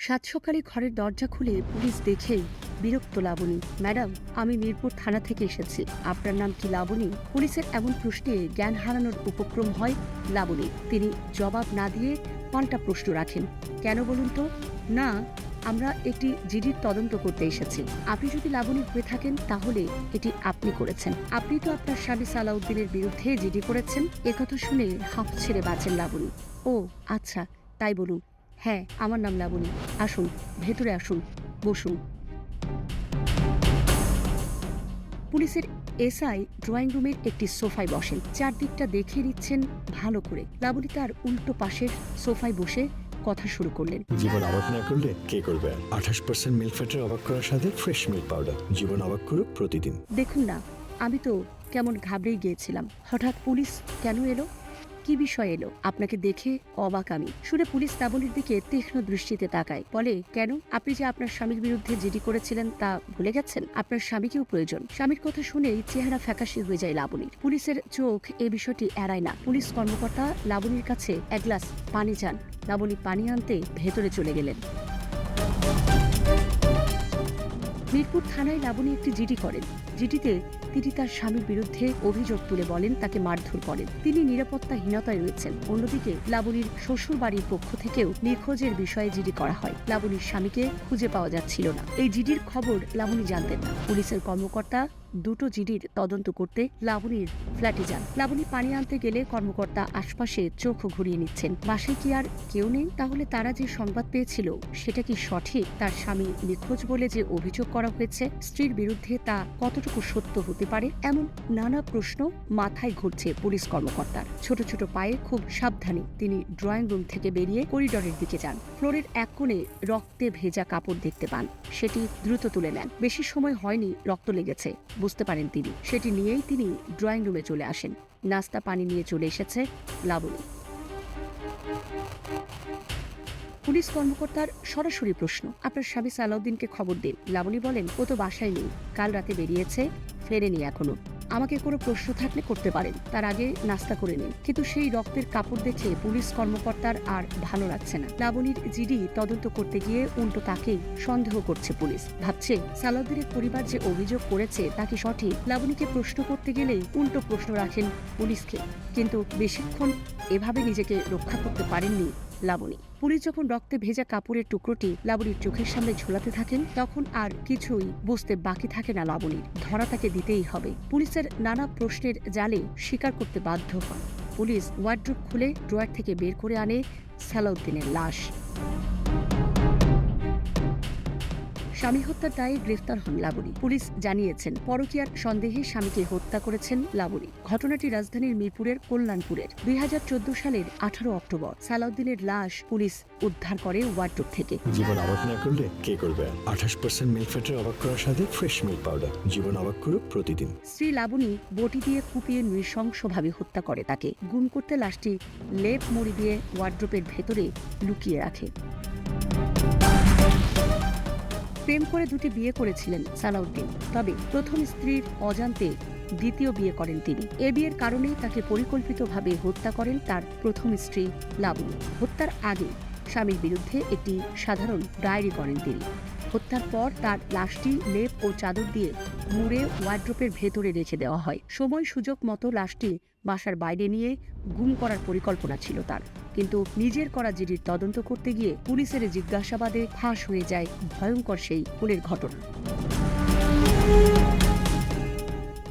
সাত সকালে ঘরের দরজা খুলে পুলিশ দেখেই বিরক্ত লাবণী। ম্যাডাম, আমি মিরপুর থানা থেকে এসেছি, আপনার নাম কি লাবণী? পুলিশের এমন প্রশ্নে জ্ঞান হারানোর উপক্রম হয় লাবণী। তিনি জবাব না দিয়ে পাল্টা প্রশ্ন রাখেন। কেন বলুন তো? না, আমরা একটি জিডির তদন্ত করতে এসেছি। আপনি যদি লাবণী হয়ে থাকেন তাহলে এটি আপনি করেছেন। আপনি তো আপনার স্বামী সালাউদ্দিনের বিরুদ্ধে জিডি করেছেন। একথা শুনে হাঁপ ছেড়ে বাঁচেন লাবণী। ও আচ্ছা, তাই বলুন। হ্যাঁ, আমার নাম লাবণী। আসুন, ভেতরে আসুন, বসুন। পুলিশের এসআই ড্রয়িং রুমের একটি সোফায় বসেন। চারদিকটা দেখে নিচ্ছেন ভালো করে। লাবণী তার উল্টো পাশের সোফায় বসে কথা শুরু করলেন। জীবন অবাক না করলে কে করবে? 28% মিল্ক ফ্যাটের অবাক করার সাথে ফ্রেশ মিল্ক পাউডার। জীবন অবাক করুক প্রতিদিন। দেখুন না, আমি তো কেমন ঘাবড়েই গিয়েছিলাম। হঠাৎ পুলিশ কেন এলো? কি বিষয় এলো? আপনাকে দেখে অবাক আমি। শুনে পুলিশ লাবণীর দিকে তীক্ষ্ণ দৃষ্টিতে তাকায়। বলে, কেন? আপনি যে আপনার স্বামীর বিরুদ্ধে জিডি করেছিলেন তা ভুলে গেছেন? আপনার স্বামীকেও প্রয়োজন। স্বামীর কথা শুনেই চেহারা ফ্যাকাশে হয়ে যায় লাবণীর। পুলিশের চোখ এই বিষয়টি এড়ায় না। পুলিশ কর্মকর্তা লাবণীর কাছে এক গ্লাস পানি চান। লাবণী পানি আনতে ভেতরে চলে গেলেন। মিরপুর থানায় লাবণী একটি জিডি করেন। জিডিতে তিনি তার স্বামীর বিরুদ্ধে অভিযোগ তুলে বলেন তাকে মারধর করেন, তিনি নিরাপত্তাহীনতায় রয়েছেন। অন্যদিকে লাবণীর শ্বশুর বাড়ির পক্ষ থেকেও নিখোঁজের বিষয়ে জিডি করা হয়। লাবণীর স্বামীকে খুঁজে পাওয়া যাচ্ছিল না। এই জিডির খবর লাবণী জানতেন না। পুলিশের কর্মকর্তা দুটো জিডির তদন্ত করতে লাবণীর ফ্ল্যাটে যান। লাবণী পানি আনতে গেলে কর্মকর্তা আশপাশে চোখ ঘুরিয়ে নিচ্ছেন। বাসায় কি আর কেউ নেই? তাহলে তারা যে সংবাদ পেয়েছিল সেটা কি সঠিক? তার স্বামী নিখোঁজ বলে যে অভিযোগ করা হয়েছে, স্ত্রীর বিরুদ্ধে তা কতটুকু সত্য হতে পারে? এমন নানা প্রশ্ন মাথায় ঘুরছে পুলিশ কর্মকর্তার। ছোট ছোট পায়ে খুব সাবধানে তিনি ড্রয়িং রুম থেকে বেরিয়ে করিডোরের দিকে যান। ফ্লোরের এক কোণে রক্তে ভেজা কাপড় দেখতে পান। সেটি দ্রুত তুলে নেন। বেশি সময় হয়নি রক্ত লেগেছে বুঝতে পারেন তিনি। সেটি নিয়েই তিনি ড্রয়িং রুমে চলে আসেন। নাস্তা পানি নিয়ে চলে এসেছে লাবণী। পুলিশ কর্মকর্তার সরাসরি প্রশ্ন, আপনার স্বামী সালাউদ্দিনকে খবর দিন। লাবণী বলেন, ও তো বাসায় নেই, কাল রাতে বেরিয়েছে, ফেরেনি এখনো। আমাকে কোনো প্রশ্ন থাকলে করতে পারেন, তার আগে নাস্তা করে নিন। কিন্তু সেই রক্তের কাপড় দেখে পুলিশ কর্মকর্তার আর ভালো লাগছে না। লাবণীর জিডি তদন্ত করতে গিয়ে উল্টো তাকেই সন্দেহ করছে পুলিশ। ভাবছে সালাউদ্দিনের পরিবার যে অভিযোগ করেছে তা কি সঠিক? লাবণীকে প্রশ্ন করতে গেলেই উল্টো প্রশ্ন রাখেন পুলিশকে। কিন্তু বেশিক্ষণ এভাবে নিজেকে রক্ষা করতে পারেননি লাবণী। পুলিশ যখন রক্তে ভেজা কাপড়ের টুকরোটি লাবণীর চোখের সামনে ঝোলাতে থাকেন তখন আর কিছুই বুঝতে বাকি থাকে না লাবণীর। ধরা তাকে দিতেই হবে। পুলিশের নানা প্রশ্নের জালে স্বীকার করতে বাধ্য হন। পুলিশ ওয়ার্ড্রোব খুলে ড্রয়ার থেকে বের করে আনে সালাউদ্দিনের লাশ। স্বামী হত্যার দায়ে গ্রেফতার হন লাবণী। পুলিশ জানিয়েছেন পরকীয়ার সন্দেহে স্বামীকে হত্যা করেছেন লাবণী। ঘটনাটি রাজধানীর মিরপুরের কল্যাণপুরের। 2014 সালের 18 অক্টোবর সালাউদ্দিনের লাশ পুলিশ উদ্ধার করে ওয়ার্ড্রোব থেকে। জীবন অবাক না করলে কে করবে? 28% মিল্ক ফ্যাটের অবাক করার সাথে ফ্রেশ মিল্ক পাউডার। জীবন অবাক করুক প্রতিদিন। স্ত্রী লাবণী বটি দিয়ে কুপিয়ে নৃশংসভাবে হত্যা করে তাকে। গুম করতে লাশটি লেপ মুড়ি দিয়ে ওয়ার্ড্রোবের ভেতরে লুকিয়ে রাখে। প্রেম করে দুটি বিয়ে করেছিলেন সালাউদ্দিন। তবে প্রথম স্ত্রীর অজান্তে দ্বিতীয় বিয়ে করেন তিনি। এ বিয়ের কারণেই তাকে পরিকল্পিতভাবে হত্যা করেন তার প্রথম স্ত্রী লাবণী। হত্যার আগে স্বামীর বিরুদ্ধে একটি সাধারণ ডায়েরি করেন তিনি। হত্যার পর তার লাশটি লেপ ও চাদর দিয়ে মুড়ে ওয়ার্ড্রোপের ভেতরে রেখে দেওয়া হয়। সময় সুযোগ মতো লাশটি বাসার বাইরে নিয়ে গুম করার পরিকল্পনা ছিল তার। কিন্তু নিজের করা জিডির তদন্ত করতে গিয়ে পুলিশের জিজ্ঞাসাবাদে ফাঁস হয়ে যায় ভয়ঙ্কর সেই খুনের ঘটনা।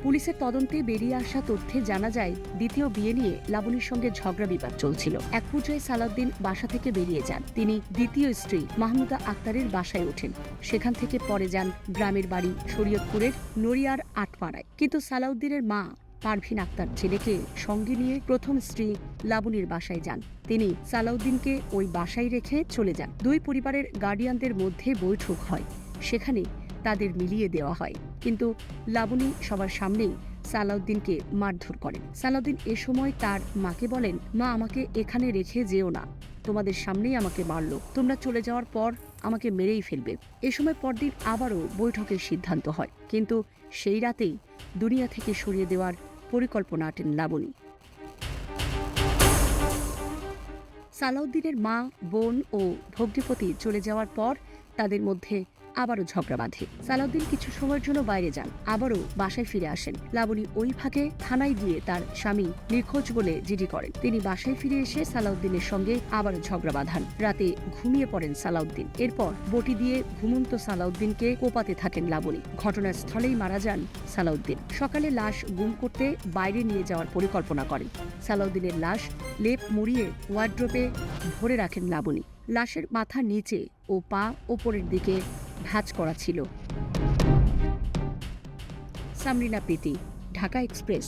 পুলিশের তদন্তে বেরিয়ে আসা তথ্যে জানা যায় দ্বিতীয় বিয়ে নিয়ে লাবণীর সঙ্গে ঝগড়া বিবাদ চলছিল। এক পর্যায়ে সালাউদ্দিন বাসা থেকে বেরিয়ে যান। তিনি দ্বিতীয় স্ত্রী মাহমুদা আক্তারের বাসায় ওঠেন। সেখান থেকে পরে যান গ্রামের বাড়ি শরীয়তপুরের নড়িয়ার আটপাড়ায়। কিন্তু সালাউদ্দিনের মা পারভিন আক্তার ছেলেকে সঙ্গে নিয়ে প্রথম স্ত্রী লাবণীর বাসায় যান। তিনি সালাউদ্দিনকে ওই বাসায় রেখে চলে যান। দুই পরিবারের গার্ডিয়ানদের মধ্যে বৈঠক হয়। সেখানে তাদের মিলিয়ে দেওয়া হয়। কিন্তু লাবণী সবার সামনেই সালাউদ্দিনকে মারধর করেন। সালাউদ্দিন এ সময় তার মাকে বলেন, মা, আমাকে এখানে রেখে যেও না, তোমাদের সামনেই আমাকে মারলো, তোমরা চলে যাওয়ার পর আমাকে মেরেই ফেলবে। এ সময় পরদিন আবারও বৈঠকের সিদ্ধান্ত হয়। কিন্তু সেই রাতেই দুনিয়া থেকে সরিয়ে দেওয়ার পরিকল্পনা আটেন লাবণী। সালাউদ্দিনের মা, বোন ও ভগ্নিপতি চলে যাওয়ার পর তাদের মধ্যে আবারও ঝগড়া বাঁধে। সালাউদ্দিন কিছু সময়ের জন্য বাইরে যান, আবারও বাসায় ফিরে আসেন। লাবণী ওই ফাঁকে থানায় গিয়ে তার স্বামী নিখোঁজ বলে জিডি করেন। তিনি বাসায় ফিরে এসে সালাউদ্দিনের সঙ্গে আবারও ঝগড়া বাঁধান। রাতে ঘুমিয়ে পড়েন সালাউদ্দিন। এরপর বটি দিয়ে ঘুমন্ত সালাউদ্দিনকে কোপাতে থাকেন লাবণী। ঘটনাস্থলেই মারা যান সালাউদ্দিন। সকালে লাশ গুম করতে বাইরে নিয়ে যাওয়ার পরিকল্পনা করেন। সালাউদ্দিনের লাশ লেপ মুড়িয়ে ওয়ার্ড্রোবে ভরে রাখেন লাবণী। লাশের মাথা নিচে ও পা ওপরের দিকে ভাঁজ করা ছিল। সামরিনা প্রীতি, ঢাকা এক্সপ্রেস।